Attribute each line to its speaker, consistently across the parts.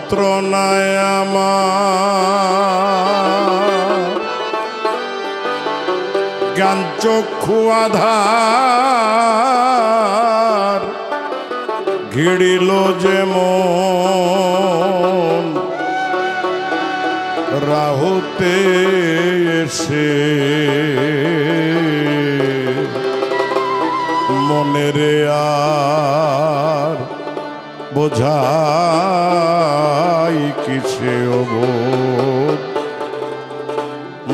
Speaker 1: যন্ত্রণায় আমার জ্ঞান চক্ষু আধার ঘিরিল যেমন রাহুতে এসে মনেরে আর বোঝাই কিছে অবোধ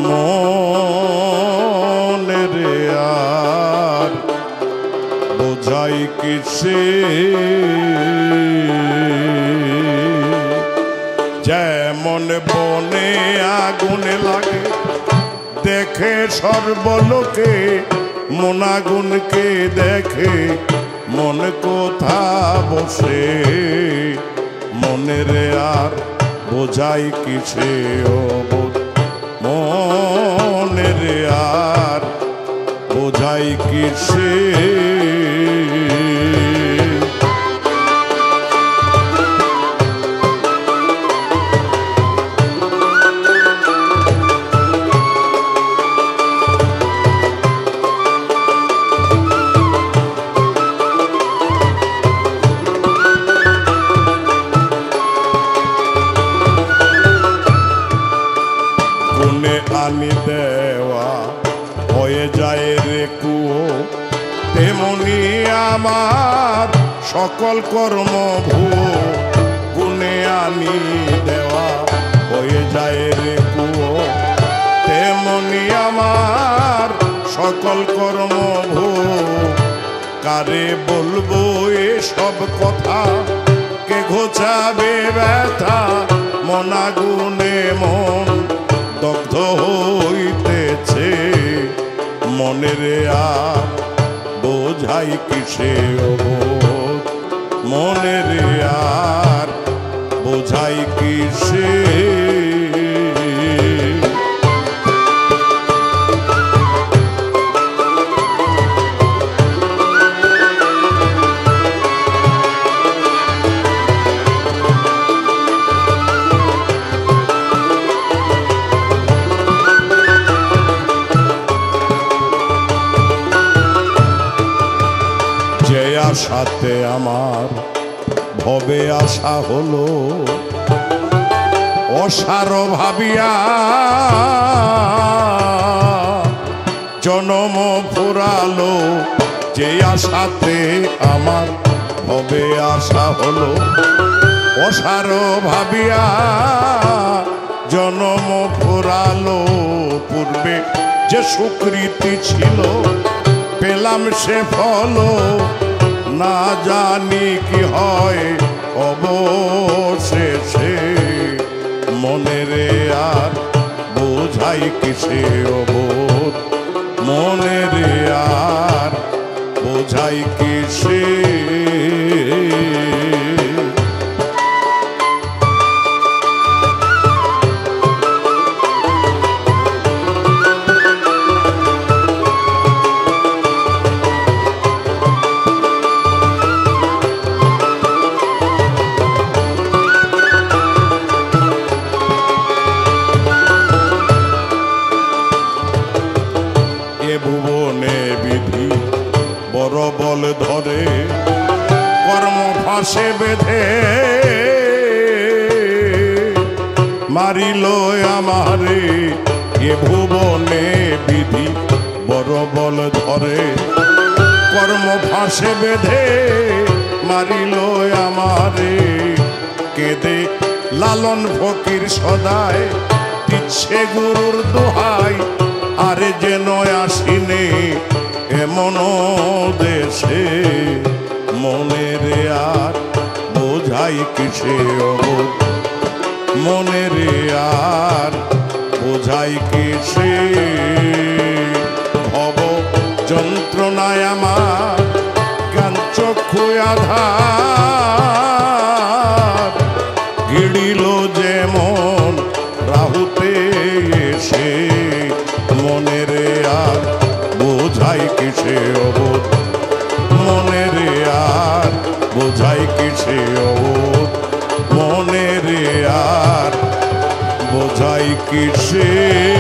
Speaker 1: মনেরে আর বোঝাই কিছে যেমন বনে আগুন লাগে দেখে সর্বলোকে মন আগুনকে দেখে মন কোথা বসে মনের আর বোঝাই কিছে অবোধ মনের আর বোঝাই কিছে আনি দেওয়া হয়ে যায় রে কুয়ো তেমনি আমার সকল কর্ম ভুয়ো গুণে আনি দেওয়া হয়ে যায় রে কুয়ো তেমনি আমার সকল কর্ম ভুয়ো কারে বলবো এসব কথা কে ঘোচাবে ব্যথা মন আগুনে মন দগ্ধ হইতেছে মনের আর বোঝাই কিসে অবোধ মনের আর বোঝাই কিসে সাথে আমার ভবে আশা হলো অসার ভাবিয়া জনম ফুরালো যে আশাতে আমার ভবে আশা হলো অসার ভাবিয়া জনম ফুরালো পূর্বে যে সুকৃতি ছিল পেলাম সে ফল না জানি কি হয় অবশেষে মনেরে আর বোঝাই কিসে অবোধ মনেরে আর বোঝাই কিসে ভুবনে বিধি বড় বল ধরে কর্ম ফাঁসে বেঁধে মারিল আমারে এ ভুবনে বিধি বড় বল ধরে কর্ম ফাঁসে বেঁধে মারিল আমারে কেঁদে লালন ফকির সদায় দিচ্ছে গুরুর দোহাই আরে যেন আসিনে এমন দেশে মনের আর বোঝাই কিসে অবোধ মনের আর বোঝাই কিসে ভব যন্ত্রণায় আমার জ্ঞান চক্ষু আধার গিড়িল যেমন রাহুতে এসে মনের আর বোঝাই কিসে অবোধ মনের আর বোঝাই কিসে অবোধ মনের আর বোঝাই কিসে